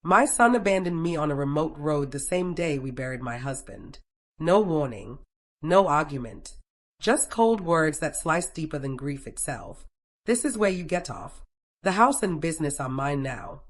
My son abandoned me on a remote road the same day we buried my husband. No warning, no argument, just cold words that slice deeper than grief itself. This is where you get off. The house and business are mine now.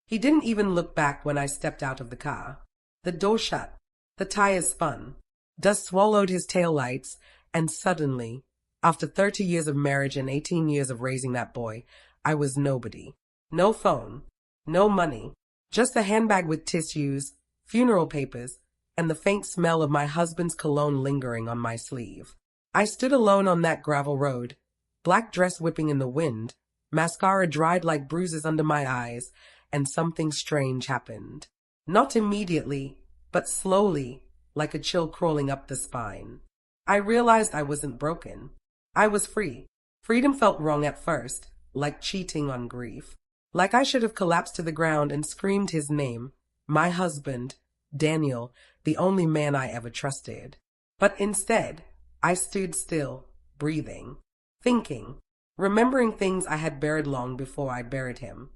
He didn't even look back when I stepped out of the car. The door shut. The tires spun. Dust swallowed his taillights, and suddenly, after 30 years of marriage and 18 years of raising that boy, I was nobody. No phone, no money, just a handbag with tissues, funeral papers, and the faint smell of my husband's cologne lingering on my sleeve. I stood alone on that gravel road, black dress whipping in the wind, mascara dried like bruises under my eyes, and something strange happened. Not immediately, but slowly, like a chill crawling up the spine. I realized I wasn't broken. I was free. Freedom felt wrong at first, like cheating on grief. Like I should have collapsed to the ground and screamed his name, my husband, Daniel, the only man I ever trusted. But instead, I stood still, breathing, thinking, remembering things I had buried long before I buried him.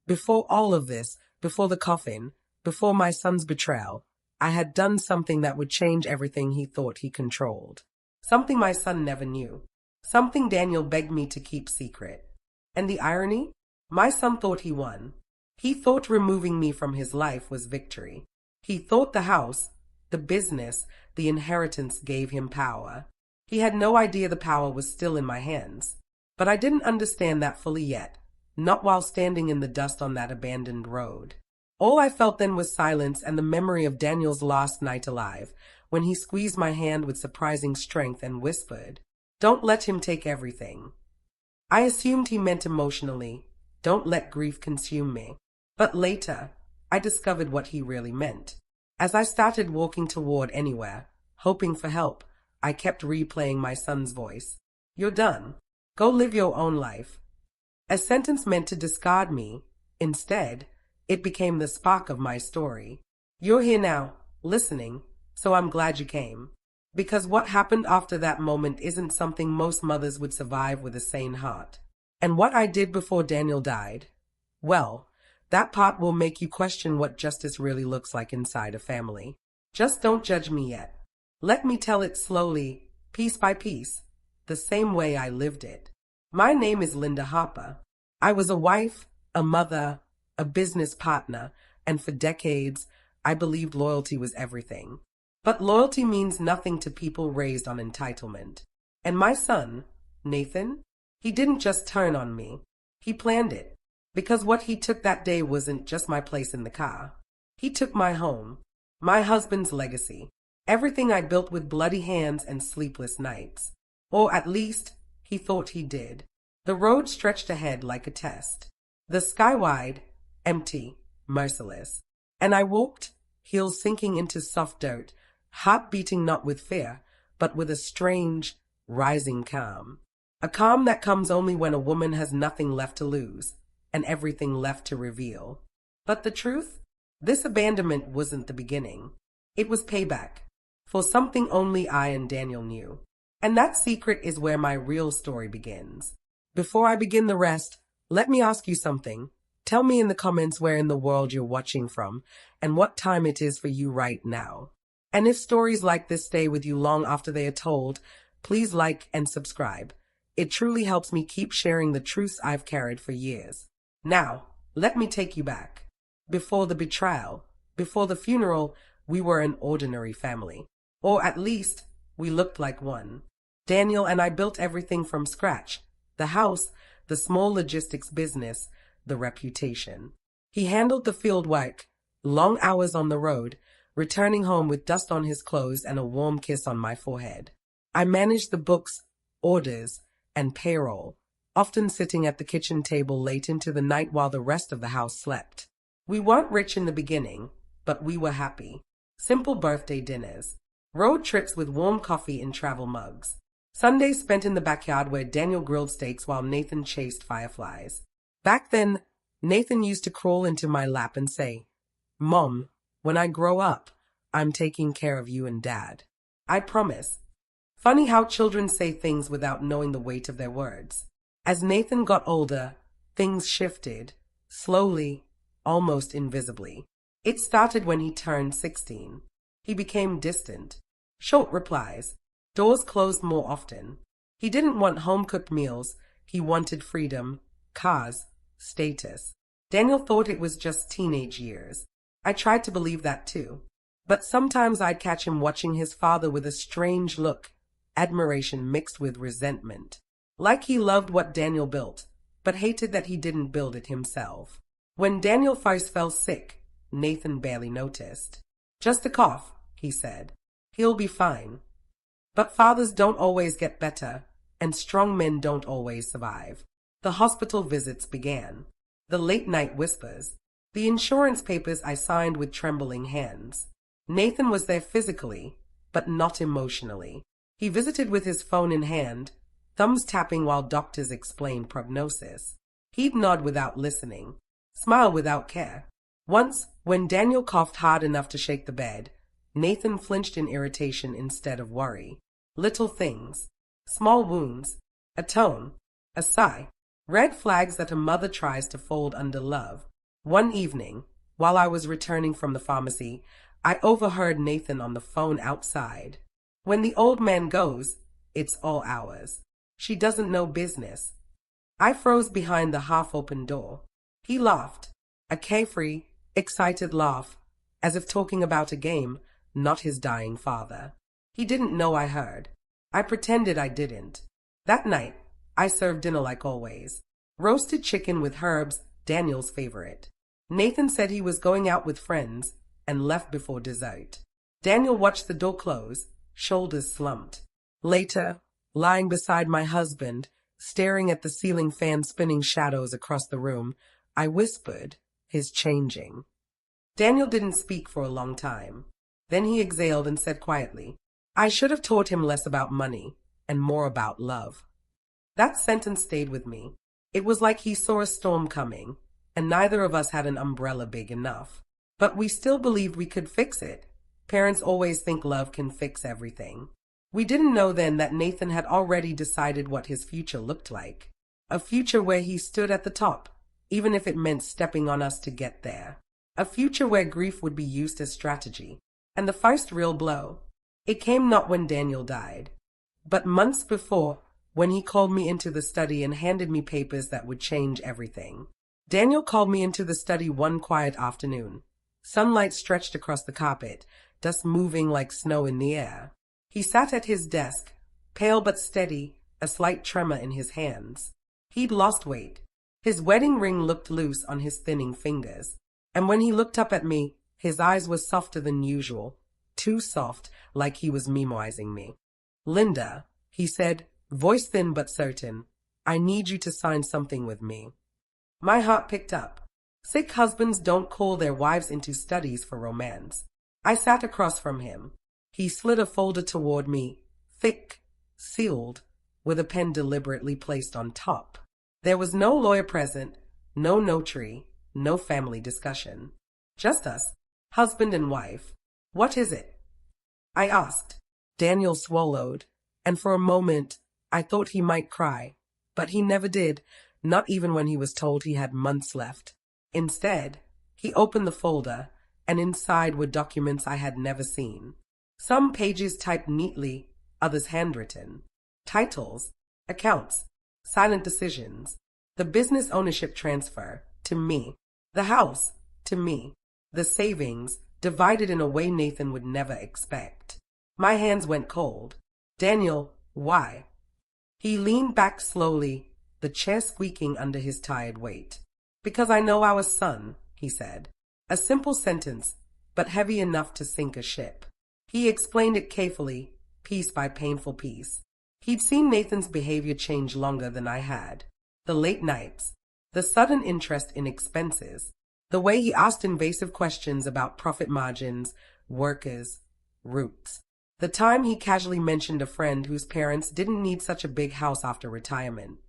Before all of this, before the coffin, before my son's betrayal, I had done something that would change everything he thought he controlled. Something my son never knew. Something Daniel begged me to keep secret. And the irony? My son thought he won. He thought removing me from his life was victory. He thought the house, the business, the inheritance gave him power. He had no idea the power was still in my hands. But I didn't understand that fully yet, not while standing in the dust on that abandoned road. All I felt then was silence and the memory of Daniel's last night alive, when he squeezed my hand with surprising strength and whispered, "Don't let him take everything." I assumed he meant emotionally, "Don't let grief consume me." But later, I discovered what he really meant. As I started walking toward anywhere, hoping for help, I kept replaying my son's voice. "You're done. Go live your own life." A sentence meant to discard me. Instead, it became the spark of my story. You're here now, listening, so I'm glad you came. Because what happened after that moment isn't something most mothers would survive with a sane heart. And what I did before Daniel died, well, that part will make you question what justice really looks like inside a family. Just don't judge me yet. Let me tell it slowly, piece by piece, the same way I lived it. My name is Linda Harper. I was a wife, a mother, a business partner, and for decades, I believed loyalty was everything. But loyalty means nothing to people raised on entitlement. And my son, Nathan, he didn't just turn on me. He planned it. Because what he took that day wasn't just my place in the car. He took my home, my husband's legacy, everything I built with bloody hands and sleepless nights. Or at least, he thought he did. The road stretched ahead like a test. The sky wide, empty, merciless. And I walked, heels sinking into soft dirt, heart beating not with fear, but with a strange, rising calm. A calm that comes only when a woman has nothing left to lose, and everything left to reveal. But the truth? This abandonment wasn't the beginning. It was payback, for something only I and Daniel knew. And that secret is where my real story begins. Before I begin the rest, let me ask you something. Tell me in the comments where in the world you're watching from, and what time it is for you right now. And if stories like this stay with you long after they are told, please like and subscribe. It truly helps me keep sharing the truths I've carried for years. Now, let me take you back. Before the betrayal, before the funeral, we were an ordinary family. Or at least, we looked like one. Daniel and I built everything from scratch. The house, the small logistics business, the reputation. He handled the field work, long hours on the road, returning home with dust on his clothes and a warm kiss on my forehead. I managed the books, orders, and payroll, often sitting at the kitchen table late into the night while the rest of the house slept. We weren't rich in the beginning, but we were happy. Simple birthday dinners, road trips with warm coffee in travel mugs, Sundays spent in the backyard where Daniel grilled steaks while Nathan chased fireflies. Back then, Nathan used to crawl into my lap and say, "Mom, when I grow up, I'm taking care of you and Dad. I promise." Funny how children say things without knowing the weight of their words. As Nathan got older, things shifted, slowly, almost invisibly. It started when he turned 16. He became distant. Short replies. Doors closed more often. He didn't want home-cooked meals. He wanted freedom, cars, status. Daniel thought it was just teenage years. I tried to believe that too. But sometimes I'd catch him watching his father with a strange look, admiration mixed with resentment. Like he loved what Daniel built, but hated that he didn't build it himself. When Daniel first fell sick, Nathan barely noticed. "Just a cough," he said. "He'll be fine." But fathers don't always get better, and strong men don't always survive. The hospital visits began. The late-night whispers. The insurance papers I signed with trembling hands. Nathan was there physically, but not emotionally. He visited with his phone in hand, thumbs tapping while doctors explained prognosis. He'd nod without listening, smile without care. Once, when Daniel coughed hard enough to shake the bed, Nathan flinched in irritation instead of worry. Little things. Small wounds. A tone. A sigh. Red flags that a mother tries to fold under love. One evening, while I was returning from the pharmacy, I overheard Nathan on the phone outside. "When the old man goes, it's all ours. She doesn't know business." I froze behind the half-open door. He laughed. A carefree, excited laugh, as if talking about a game, not his dying father. He didn't know I heard. I pretended I didn't. That night, I served dinner like always. Roasted chicken with herbs, Daniel's favorite. Nathan said he was going out with friends and left before dessert. Daniel watched the door close, shoulders slumped. Later, lying beside my husband, staring at the ceiling fan spinning shadows across the room, I whispered, "He's changing." Daniel didn't speak for a long time. Then he exhaled and said quietly, "I should have taught him less about money and more about love." That sentence stayed with me. It was like he saw a storm coming, and neither of us had an umbrella big enough. But we still believed we could fix it. Parents always think love can fix everything. We didn't know then that Nathan had already decided what his future looked like. A future where he stood at the top, even if it meant stepping on us to get there. A future where grief would be used as strategy. And the first real blow, it came not when Daniel died, but months before, when he called me into the study and handed me papers that would change everything. Daniel called me into the study one quiet afternoon. Sunlight stretched across the carpet, dust moving like snow in the air. He sat at his desk, pale but steady, a slight tremor in his hands. He'd lost weight. His wedding ring looked loose on his thinning fingers. And when he looked up at me, his eyes were softer than usual, too soft, like he was memoizing me. "Linda," he said, voice thin but certain, "I need you to sign something with me." My heart picked up. Sick husbands don't call their wives into studies for romance. I sat across from him. He slid a folder toward me, thick, sealed, with a pen deliberately placed on top. There was no lawyer present, no notary, no family discussion. Just us, husband and wife. "What is it?" I asked. Daniel swallowed, and for a moment I thought he might cry, but he never did, not even when he was told he had months left. Instead, he opened the folder, and inside were documents I had never seen. Some pages typed neatly, others handwritten. Titles, accounts, silent decisions. The business ownership transfer, to me. The house, to me. The savings, divided in a way Nathan would never expect. My hands went cold. "Daniel, why?" He leaned back slowly, the chair squeaking under his tired weight. "Because I know our son," he said. A simple sentence, but heavy enough to sink a ship. He explained it carefully, piece by painful piece. He'd seen Nathan's behavior change longer than I had. The late nights, the sudden interest in expenses, the way he asked invasive questions about profit margins, workers, routes. The time he casually mentioned a friend whose parents didn't need such a big house after retirement.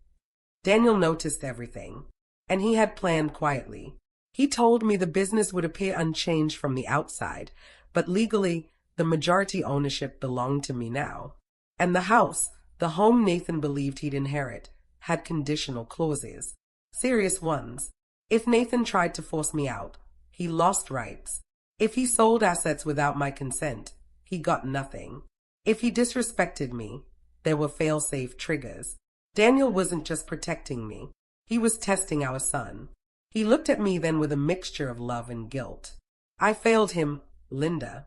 Daniel noticed everything, and he had planned quietly. He told me the business would appear unchanged from the outside, but legally, the majority ownership belonged to me now. And the house, the home Nathan believed he'd inherit, had conditional clauses. Serious ones. If Nathan tried to force me out, he lost rights. If he sold assets without my consent, he got nothing. If he disrespected me, there were fail-safe triggers. Daniel wasn't just protecting me. He was testing our son. He looked at me then with a mixture of love and guilt. I failed him, Linda.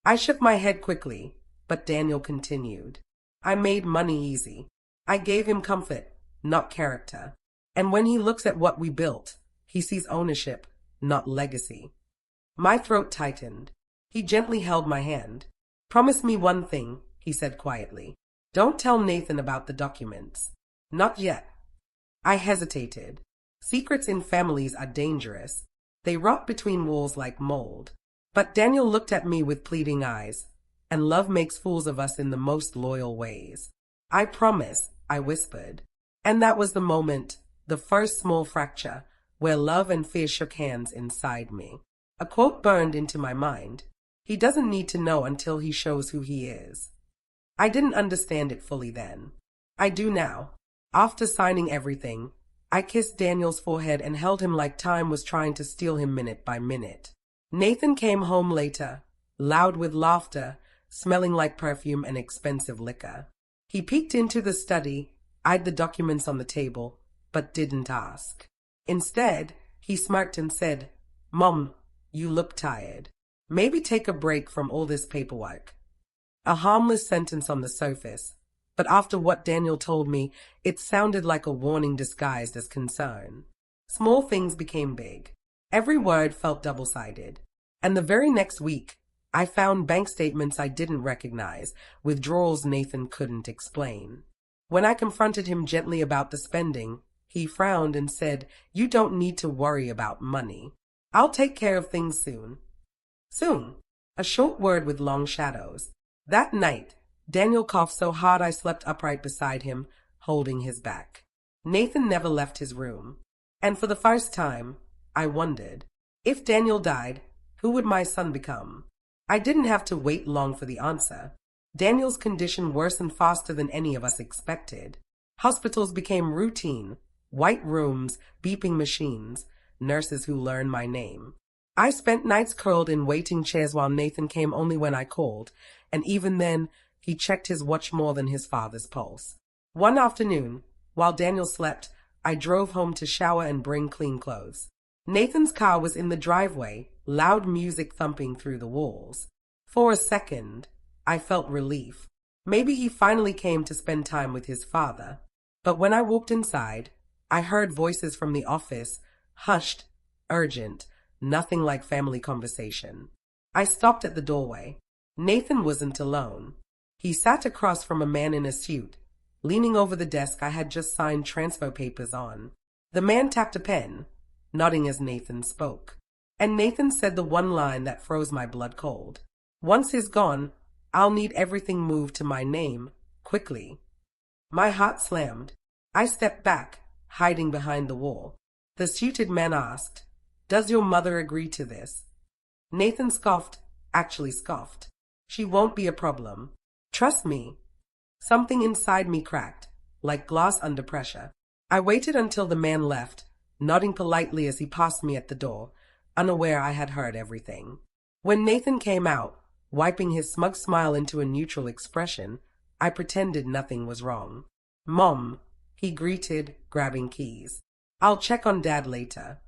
I shook my head quickly, but Daniel continued. I made money easy. I gave him comfort, not character. And when he looks at what we built, he sees ownership, not legacy. My throat tightened. He gently held my hand. Promise me one thing, he said quietly. Don't tell Nathan about the documents. Not yet. I hesitated. Secrets in families are dangerous. They rot between walls like mold. But Daniel looked at me with pleading eyes, and love makes fools of us in the most loyal ways. I promise, I whispered. And that was the moment, the first small fracture, where love and fear shook hands inside me. A quote burned into my mind. He doesn't need to know until he shows who he is. I didn't understand it fully then. I do now. After signing everything, I kissed Daniel's forehead and held him like time was trying to steal him minute by minute. Nathan came home later, loud with laughter, smelling like perfume and expensive liquor. He peeked into the study, eyed the documents on the table, but didn't ask. Instead, he smirked and said, Mom, you look tired. Maybe take a break from all this paperwork. A harmless sentence on the surface, but after what Daniel told me, it sounded like a warning disguised as concern. Small things became big. Every word felt double-sided. And the very next week, I found bank statements I didn't recognize, withdrawals Nathan couldn't explain. When I confronted him gently about the spending, he frowned and said, You don't need to worry about money. I'll take care of things soon. Soon. A short word with long shadows. That night, Daniel coughed so hard I slept upright beside him, holding his back. Nathan never left his room. And for the first time, I wondered, if Daniel died, who would my son become? I didn't have to wait long for the answer. Daniel's condition worsened faster than any of us expected. Hospitals became routine. White rooms, beeping machines, nurses who learned my name. I spent nights curled in waiting chairs while Nathan came only when I called, and even then, he checked his watch more than his father's pulse. One afternoon, while Daniel slept, I drove home to shower and bring clean clothes. Nathan's car was in the driveway, loud music thumping through the walls. For a second, I felt relief. Maybe he finally came to spend time with his father. But when I walked inside, I heard voices from the office, hushed, urgent, nothing like family conversation. I stopped at the doorway. Nathan wasn't alone. He sat across from a man in a suit, leaning over the desk I had just signed transfer papers on. The man tapped a pen, nodding as Nathan spoke. And Nathan said the one line that froze my blood cold. Once he's gone, I'll need everything moved to my name, quickly. My heart slammed. I stepped back, hiding behind the wall. The suited man asked, Does your mother agree to this? Nathan scoffed, actually scoffed. She won't be a problem. Trust me. Something inside me cracked, like glass under pressure. I waited until the man left, nodding politely as he passed me at the door, unaware I had heard everything. When Nathan came out, wiping his smug smile into a neutral expression, I pretended nothing was wrong. Mom, he greeted, grabbing keys. I'll check on Dad later.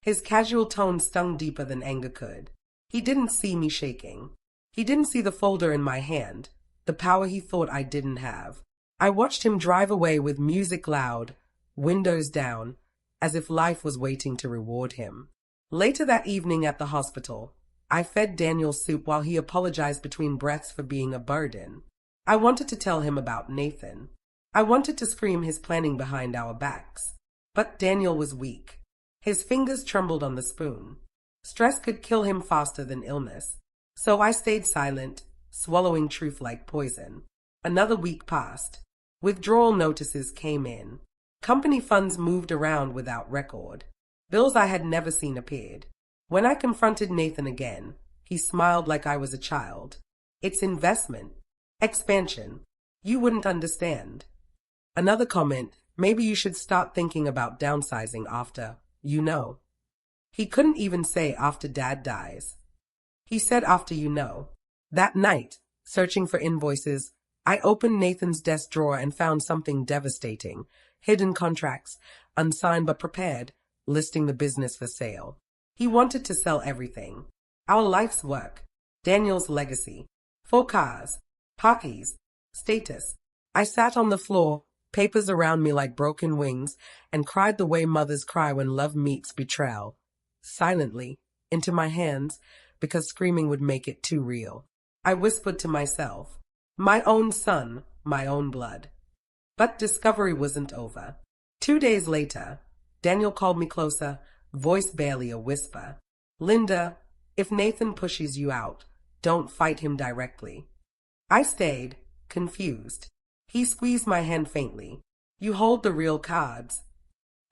His casual tone stung deeper than anger could. He didn't see me shaking. He didn't see the folder in my hand, the power he thought I didn't have. I watched him drive away with music loud, windows down, as if life was waiting to reward him. Later that evening at the hospital, I fed Daniel soup while he apologized between breaths for being a burden. I wanted to tell him about Nathan. I wanted to scream his planning behind our backs. But Daniel was weak. His fingers trembled on the spoon. Stress could kill him faster than illness. So I stayed silent, swallowing truth like poison. Another week passed. Withdrawal notices came in. Company funds moved around without record. Bills I had never seen appeared. When I confronted Nathan again, he smiled like I was a child. It's investment. Expansion. You wouldn't understand. Another comment, maybe you should start thinking about downsizing after You know. He couldn't even say after Dad dies. He said after you know. That night, searching for invoices, I opened Nathan's desk drawer and found something devastating. Hidden contracts, unsigned but prepared, listing the business for sale. He wanted to sell everything. Our life's work, Daniel's legacy, 4 cars, parties, status. I sat on the floor, papers around me like broken wings, and cried the way mothers cry when love meets betrayal. Silently, into my hands, because screaming would make it too real. I whispered to myself, my own son, my own blood. But discovery wasn't over. 2 days later, Daniel called me closer, voice barely a whisper. Linda, if Nathan pushes you out, don't fight him directly. I stayed, confused. He squeezed my hand faintly. You hold the real cards.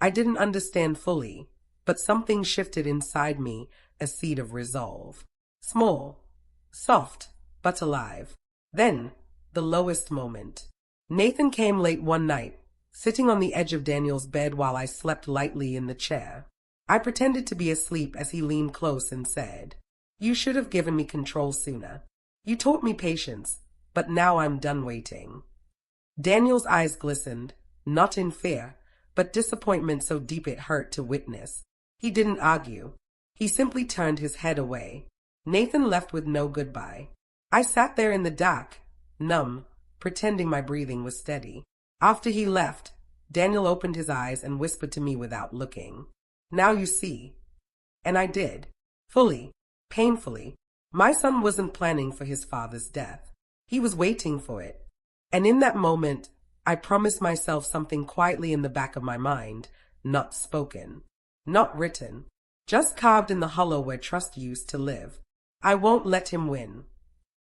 I didn't understand fully, but something shifted inside me, a seed of resolve. Small, soft, but alive. Then, the lowest moment. Nathan came late one night, sitting on the edge of Daniel's bed while I slept lightly in the chair. I pretended to be asleep as he leaned close and said, You should have given me control sooner. You taught me patience, but now I'm done waiting. Daniel's eyes glistened, not in fear, but disappointment so deep it hurt to witness. He didn't argue. He simply turned his head away. Nathan left with no goodbye. I sat there in the dark, numb, pretending my breathing was steady. After he left, Daniel opened his eyes and whispered to me without looking. Now you see. And I did. Fully, painfully. My son wasn't planning for his father's death. He was waiting for it. And in that moment, I promised myself something quietly in the back of my mind, not spoken, not written, just carved in the hollow where trust used to live. I won't let him win.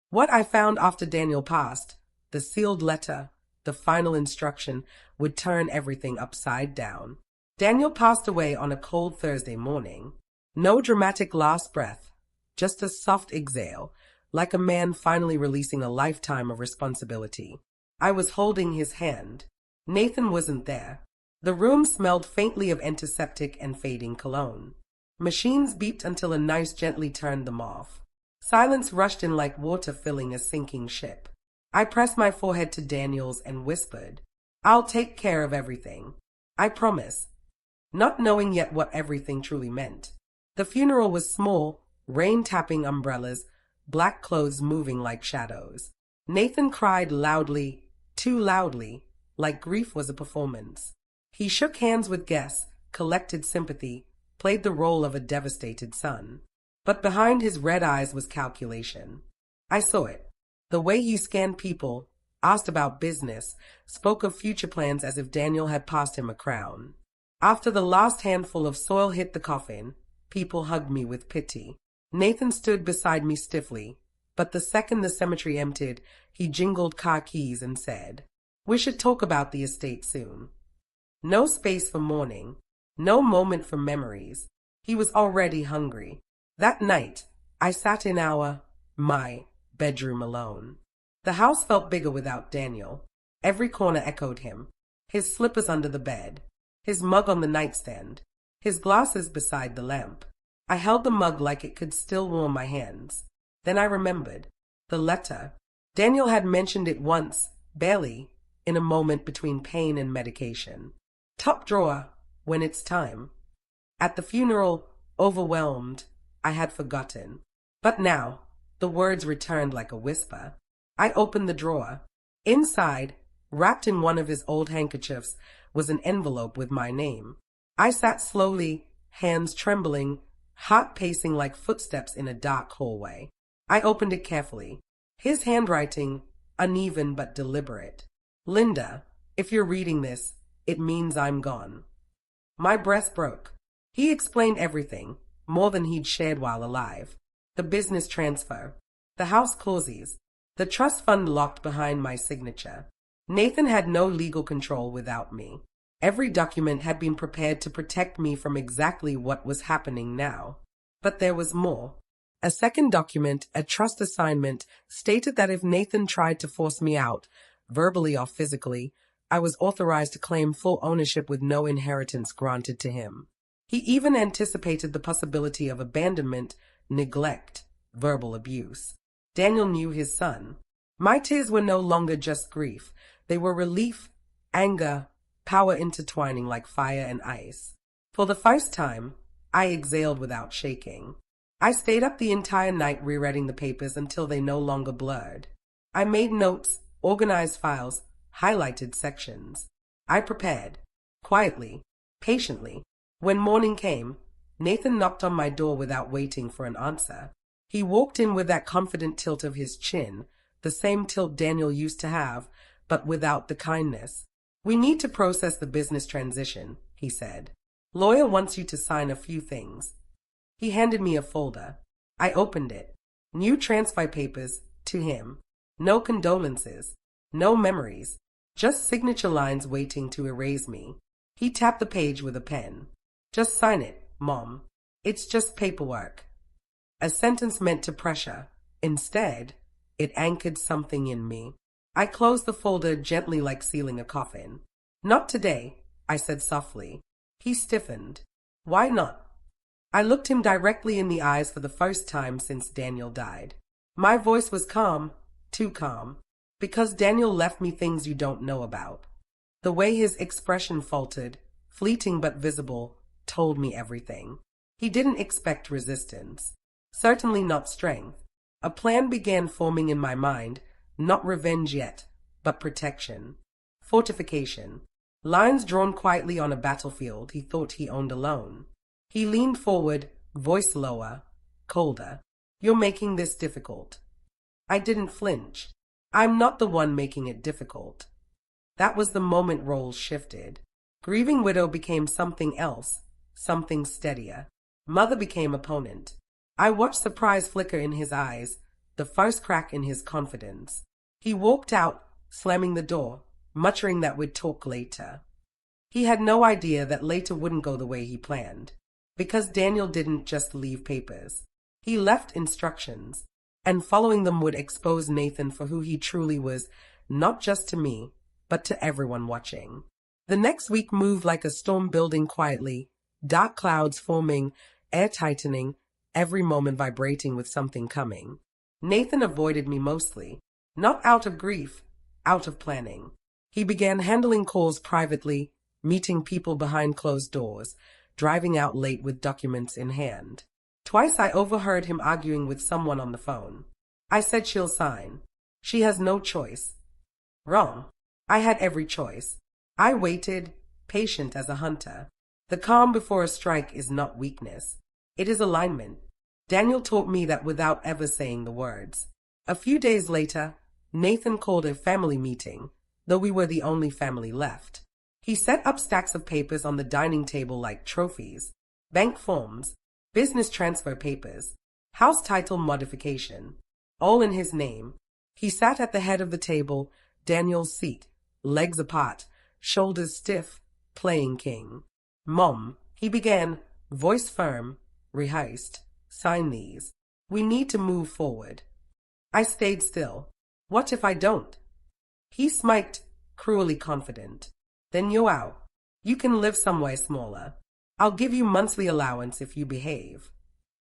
What I found after Daniel passed, the sealed letter, the final instruction, would turn everything upside down. Daniel passed away on a cold Thursday morning. No dramatic last breath, just a soft exhale, like a man finally releasing a lifetime of responsibility. I was holding his hand. Nathan wasn't there. The room smelled faintly of antiseptic and fading cologne. Machines beeped until a nurse gently turned them off. Silence rushed in like water filling a sinking ship. I pressed my forehead to Daniel's and whispered, I'll take care of everything. I promise. Not knowing yet what everything truly meant. The funeral was small, rain-tapping umbrellas, black clothes moving like shadows. Nathan cried loudly, too loudly, like grief was a performance. He shook hands with guests, collected sympathy, played the role of a devastated son. But behind his red eyes was calculation. I saw it. The way he scanned people, asked about business, spoke of future plans as if Daniel had passed him a crown. After the last handful of soil hit the coffin, people hugged me with pity. Nathan stood beside me stiffly, but the second the cemetery emptied, he jingled car keys and said, We should talk about the estate soon. No space for mourning, no moment for memories. He was already hungry. That night, I sat in my bedroom alone. The house felt bigger without Daniel. Every corner echoed him. His slippers under the bed, his mug on the nightstand, his glasses beside the lamp. I held the mug like it could still warm my hands. Then I remembered. The letter. Daniel had mentioned it once, barely, in a moment between pain and medication. Top drawer, when it's time. At the funeral, overwhelmed, I had forgotten. But now, the words returned like a whisper. I opened the drawer. Inside, wrapped in one of his old handkerchiefs, was an envelope with my name. I sat slowly, hands trembling, heart pacing like footsteps in a dark hallway. I opened it carefully. His handwriting, uneven but deliberate. Linda, if you're reading this, it means I'm gone. My breath broke. He explained everything, more than he'd shared while alive. The business transfer, the house clauses, the trust fund locked behind my signature. Nathan had no legal control without me. Every document had been prepared to protect me from exactly what was happening now. But there was more. A second document, a trust assignment, stated that if Nathan tried to force me out, verbally or physically, I was authorized to claim full ownership with no inheritance granted to him. He even anticipated the possibility of abandonment, neglect, verbal abuse. Daniel knew his son. My tears were no longer just grief. They were relief, anger, power intertwining like fire and ice. For the first time, I exhaled without shaking. I stayed up the entire night rereading the papers until they no longer blurred. I made notes, organized files, highlighted sections. I prepared, quietly, patiently. When morning came, Nathan knocked on my door without waiting for an answer. He walked in with that confident tilt of his chin, the same tilt Daniel used to have, but without the kindness. "We need to process the business transition," he said. "Lawyer wants you to sign a few things." He handed me a folder. I opened it. New transfer papers, to him. No condolences. No memories. Just signature lines waiting to erase me. He tapped the page with a pen. "Just sign it, Mom. It's just paperwork." A sentence meant to pressure. Instead, it anchored something in me. I closed the folder gently like sealing a coffin. "Not today," I said softly. He stiffened. "Why not?" I looked him directly in the eyes for the first time since Daniel died. My voice was calm, too calm, because Daniel left me things you don't know about. The way his expression faltered, fleeting but visible, told me everything. He didn't expect resistance. Certainly not strength. A plan began forming in my mind, not revenge yet, but protection. Fortification. Lines drawn quietly on a battlefield he thought he owned alone. He leaned forward, voice lower, colder. "You're making this difficult." I didn't flinch. I'm not the one making it difficult. That was the moment roles shifted. Grieving widow became something else, something steadier. Mother became opponent. I watched surprise flicker in his eyes, the first crack in his confidence. He walked out, slamming the door, muttering that we'd talk later. He had no idea that later wouldn't go the way he planned. Because Daniel didn't just leave papers. He left instructions, and following them would expose Nathan for who he truly was, not just to me, but to everyone watching. The next week moved like a storm building quietly, dark clouds forming, air tightening, every moment vibrating with something coming. Nathan avoided me mostly, not out of grief, out of planning. He began handling calls privately, meeting people behind closed doors, driving out late with documents in hand. Twice I overheard him arguing with someone on the phone. I said she'll sign. She has no choice. Wrong. I had every choice. I waited, patient as a hunter. The calm before a strike is not weakness. It is alignment. Daniel taught me that without ever saying the words. A few days later, Nathan called a family meeting, though we were the only family left. He set up stacks of papers on the dining table like trophies, bank forms, business transfer papers, house title modification, all in his name. He sat at the head of the table, Daniel's seat, legs apart, shoulders stiff, playing king. "Mom," he began, voice firm, rehearsed. "Sign these. We need to move forward." I stayed still. "What if I don't?" He smiled, cruelly confident. "Then you're out. You can live somewhere smaller. I'll give you monthly allowance if you behave."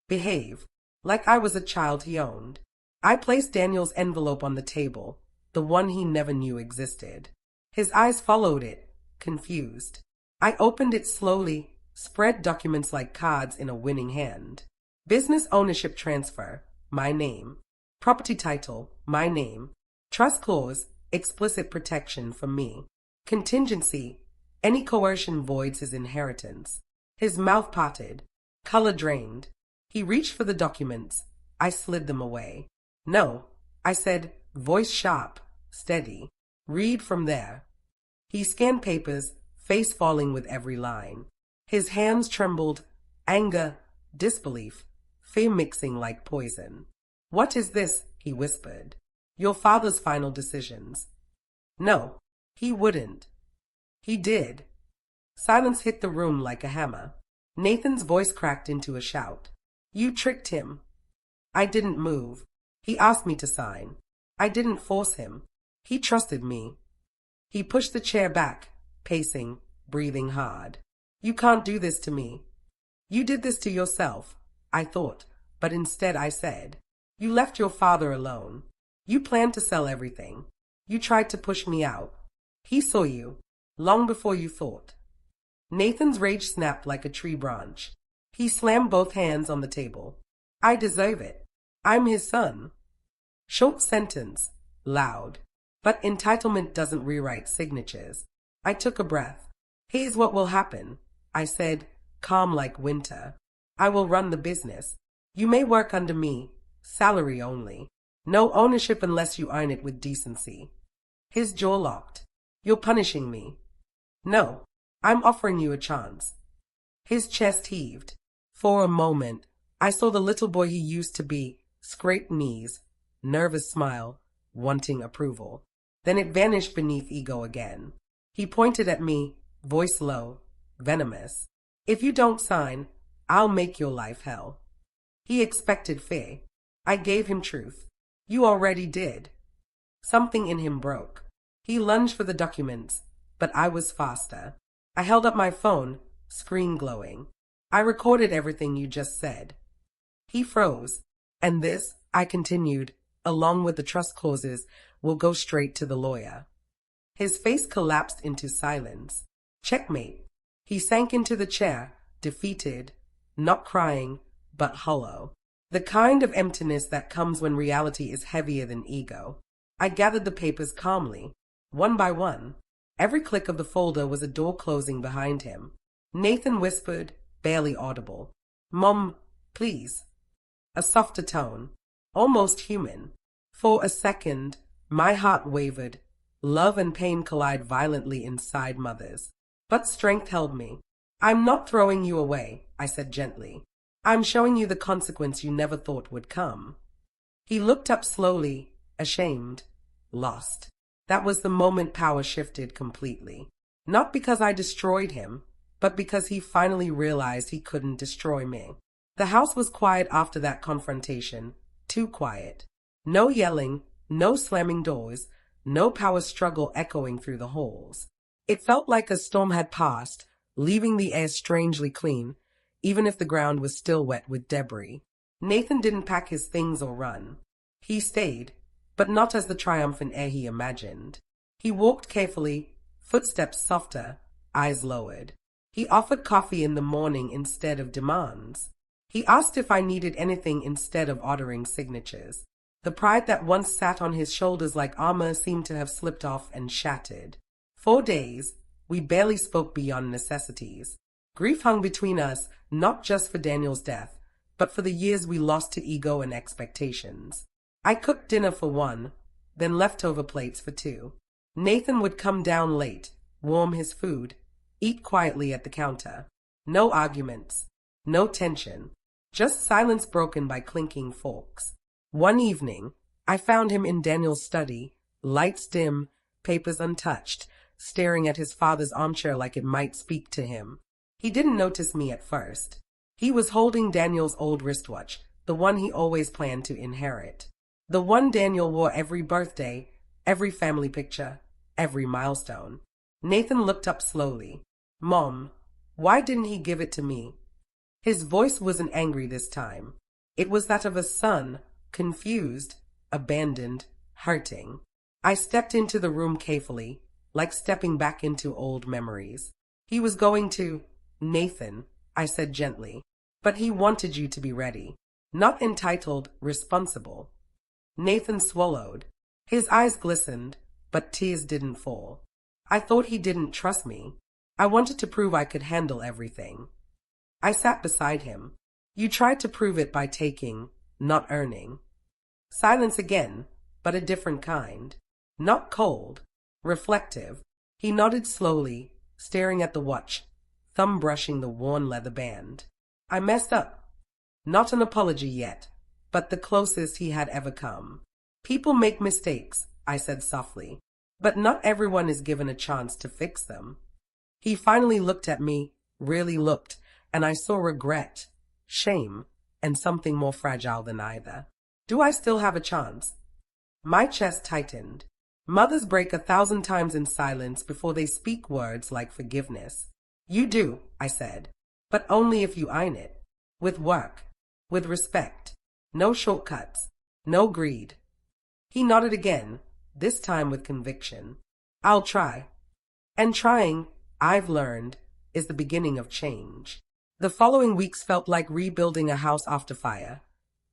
Behave. Like I was a child he owned. I placed Daniel's envelope on the table, the one he never knew existed. His eyes followed it, confused. I opened it slowly, spread documents like cards in a winning hand. Business ownership transfer, my name. Property title, my name. Trust clause, explicit protection for me. Contingency, any coercion voids his inheritance. His mouth parted, color drained. He reached for the documents. I slid them away. "No," I said, voice sharp, steady. "Read from there." He scanned papers, face falling with every line. His hands trembled, anger, disbelief, fear mixing like poison. "What is this?" he whispered. "Your father's final decisions." No, he wouldn't. He did. Silence hit the room like a hammer. Nathan's voice cracked into a shout. "You tricked him." I didn't move. He asked me to sign. I didn't force him. He trusted me. He pushed the chair back, pacing, breathing hard. "You can't do this to me. You did this to yourself, I thought, but instead I said, you left your father alone. You planned to sell everything. You tried to push me out. He saw you, long before you thought. Nathan's rage snapped like a tree branch. He slammed both hands on the table. I deserve it. I'm his son. Short sentence, loud. But entitlement doesn't rewrite signatures. I took a breath. Here's what will happen, I said, calm like winter. I will run the business. You may work under me, salary only. No ownership unless you earn it with decency. His jaw locked. You're punishing me. No, I'm offering you a chance. His chest heaved. For a moment, I saw the little boy he used to be, scrape knees, nervous smile, wanting approval. Then it vanished beneath ego again. He pointed at me, voice low, venomous. If you don't sign, I'll make your life hell. He expected fear. I gave him truth. You already did. Something in him broke. He lunged for the documents, but I was faster. I held up my phone, screen glowing. I recorded everything you just said. He froze. And this, I continued, along with the trust clauses, will go straight to the lawyer. His face collapsed into silence. Checkmate. He sank into the chair, defeated, not crying, but hollow. The kind of emptiness that comes when reality is heavier than ego. I gathered the papers calmly, one by one. Every click of the folder was a door closing behind him. Nathan whispered, barely audible, Mom, please. A softer tone, almost human. For a second, my heart wavered. Love and pain collide violently inside Mother's. But strength held me. I'm not throwing you away, I said gently. I'm showing you the consequence you never thought would come. He looked up slowly, ashamed, lost. That was the moment power shifted completely. Not because I destroyed him, but because he finally realized he couldn't destroy me. The house was quiet after that confrontation, too quiet. No yelling, no slamming doors, no power struggle echoing through the halls. It felt like a storm had passed, leaving the air strangely clean, even if the ground was still wet with debris. Nathan didn't pack his things or run. He stayed, but not as the triumphant heir he imagined. He walked carefully, footsteps softer, eyes lowered. He offered coffee in the morning instead of demands. He asked if I needed anything instead of ordering signatures. The pride that once sat on his shoulders like armor seemed to have slipped off and shattered. 4 days, we barely spoke beyond necessities. Grief hung between us, not just for Daniel's death, but for the years we lost to ego and expectations. I cooked dinner for 1, then leftover plates for 2. Nathan would come down late, warm his food, eat quietly at the counter. No arguments, no tension, just silence broken by clinking forks. One evening, I found him in Daniel's study, lights dim, papers untouched, staring at his father's armchair like it might speak to him. He didn't notice me at first. He was holding Daniel's old wristwatch, the one he always planned to inherit. The one Daniel wore every birthday, every family picture, every milestone. Nathan looked up slowly. Mom, why didn't he give it to me? His voice wasn't angry this time. It was that of a son, confused, abandoned, hurting. I stepped into the room carefully, like stepping back into old memories. He was going to, Nathan, I said gently, but he wanted you to be ready. Not entitled, responsible. Nathan swallowed. His eyes glistened, but tears didn't fall. I thought he didn't trust me. I wanted to prove I could handle everything. I sat beside him. You tried to prove it by taking, not earning. Silence again, but a different kind. Not cold, reflective. He nodded slowly, staring at the watch, thumb brushing the worn leather band. I messed up. Not an apology yet, but the closest he had ever come. People make mistakes, I said softly, but not everyone is given a chance to fix them. He finally looked at me, really looked, and I saw regret, shame, and something more fragile than either. Do I still have a chance? My chest tightened. Mothers break 1,000 times in silence before they speak words like forgiveness. You do, I said. but only if you earn it. With work, with respect, no shortcuts, no greed. He nodded again, this time with conviction. I'll try. And trying, I've learned, is the beginning of change. The following weeks felt like rebuilding a house after fire.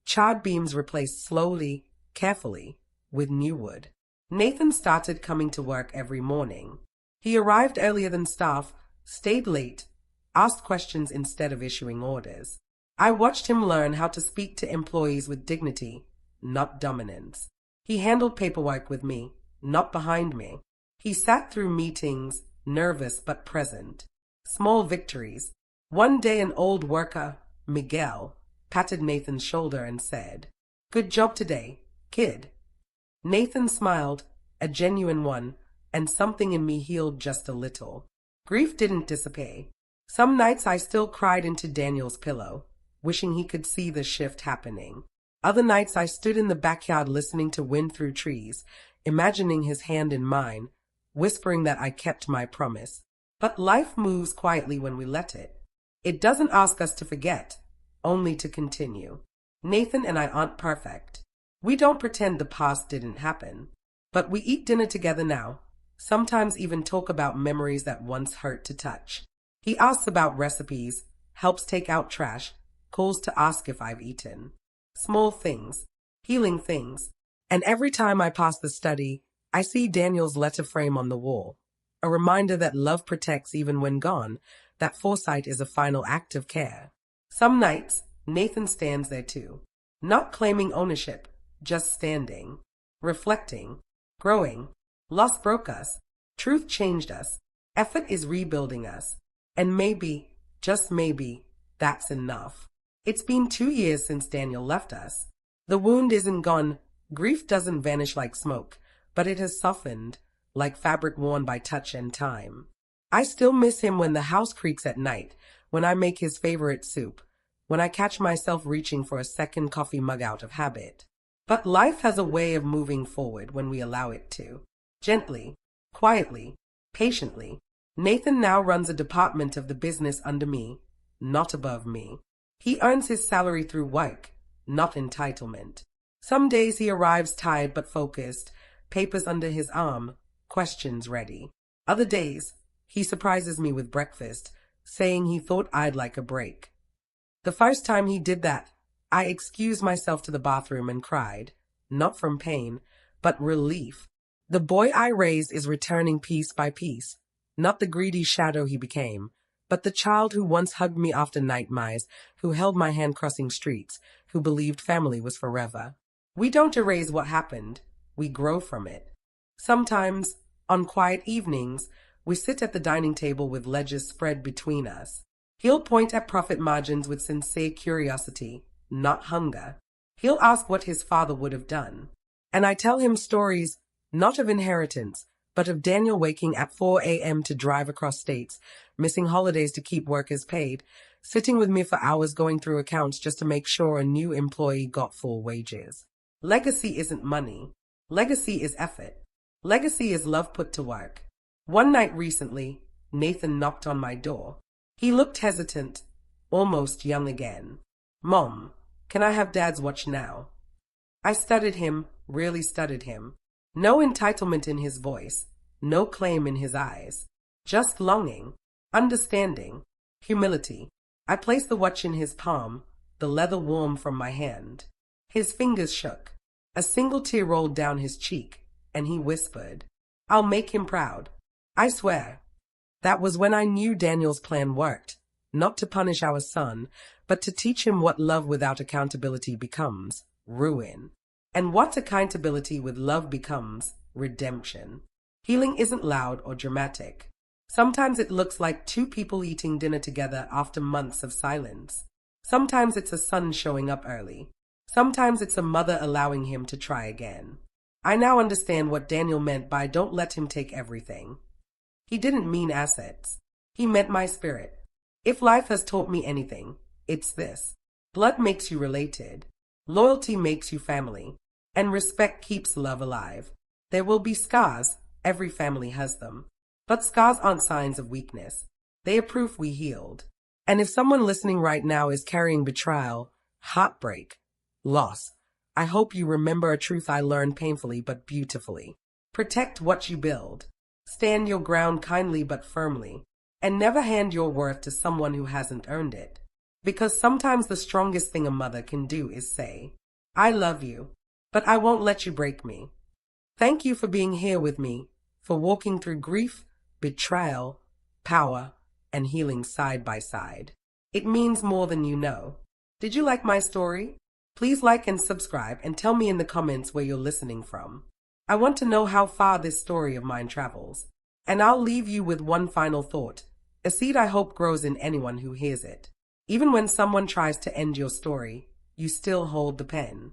Charred beams replaced slowly, carefully, with new wood. Nathan started coming to work every morning. He arrived earlier than staff, stayed late, asked questions instead of issuing orders. I watched him learn how to speak to employees with dignity, not dominance. He handled paperwork with me, not behind me. He sat through meetings, nervous but present. Small victories. One day an old worker, Miguel, patted Nathan's shoulder and said, "Good job today, kid." Nathan smiled, a genuine one, and something in me healed just a little. Grief didn't disappear. Some nights I still cried into Daniel's pillow, wishing he could see the shift happening. Other nights I stood in the backyard listening to wind through trees, imagining his hand in mine, whispering that I kept my promise. But life moves quietly when we let it. It doesn't ask us to forget, only to continue. Nathan and I aren't perfect. We don't pretend the past didn't happen. But we eat dinner together now, sometimes even talk about memories that once hurt to touch. He asks about recipes, helps take out trash, calls to ask if I've eaten. Small things, healing things. And every time I pass the study, I see Daniel's letter frame on the wall. A reminder that love protects even when gone, that foresight is a final act of care. Some nights, Nathan stands there too. Not claiming ownership, just standing, reflecting, growing. Loss broke us. Truth changed us. Effort is rebuilding us. And maybe, just maybe, that's enough. It's been 2 years since Daniel left us. The wound isn't gone. Grief doesn't vanish like smoke, but it has softened, like fabric worn by touch and time. I still miss him when the house creaks at night, when I make his favorite soup, when I catch myself reaching for a second coffee mug out of habit. But life has a way of moving forward when we allow it to. Gently, quietly, patiently. Nathan now runs a department of the business under me, not above me. He earns his salary through work, not entitlement. Some days he arrives tired but focused, papers under his arm, questions ready. Other days, he surprises me with breakfast, saying he thought I'd like a break. The first time he did that, I excused myself to the bathroom and cried, not from pain, but relief. The boy I raised is returning piece by piece, not the greedy shadow he became, but the child who once hugged me after nightmares, who held my hand crossing streets, who believed family was forever. We don't erase what happened, we grow from it. Sometimes, on quiet evenings, we sit at the dining table with ledgers spread between us. He'll point at profit margins with sincere curiosity, not hunger. He'll ask what his father would have done. And I tell him stories, not of inheritance, but of Daniel waking at 4 a.m. to drive across states, missing holidays to keep workers paid, sitting with me for hours going through accounts just to make sure a new employee got full wages. Legacy isn't money. Legacy is effort. Legacy is love put to work. One night recently, Nathan knocked on my door. He looked hesitant, almost young again. "Mom, can I have Dad's watch now?" I studied him, really studied him. No entitlement in his voice, no claim in his eyes. Just longing, understanding, humility. I placed the watch in his palm, the leather warm from my hand. His fingers shook. A single tear rolled down his cheek, and he whispered, "I'll make him proud. I swear." That was when I knew Daniel's plan worked, not to punish our son, but to teach him what love without accountability becomes, ruin. And what accountability with love becomes, redemption. Healing isn't loud or dramatic. Sometimes it looks like two people eating dinner together after months of silence. Sometimes it's a son showing up early. Sometimes it's a mother allowing him to try again. I now understand what Daniel meant by "don't let him take everything." He didn't mean assets. He meant my spirit. If life has taught me anything, it's this. Blood makes you related. Loyalty makes you family. And respect keeps love alive. There will be scars. Every family has them. But scars aren't signs of weakness. They are proof we healed. And if someone listening right now is carrying betrayal, heartbreak, loss, I hope you remember a truth I learned painfully but beautifully. Protect what you build. Stand your ground kindly but firmly. And never hand your worth to someone who hasn't earned it. Because sometimes the strongest thing a mother can do is say, I love you, but I won't let you break me. Thank you for being here with me, for walking through grief, betrayal, power, and healing side by side. It means more than you know. Did you like my story? Please like and subscribe and tell me in the comments where you're listening from. I want to know how far this story of mine travels. And I'll leave you with one final thought, a seed I hope grows in anyone who hears it. Even when someone tries to end your story, you still hold the pen.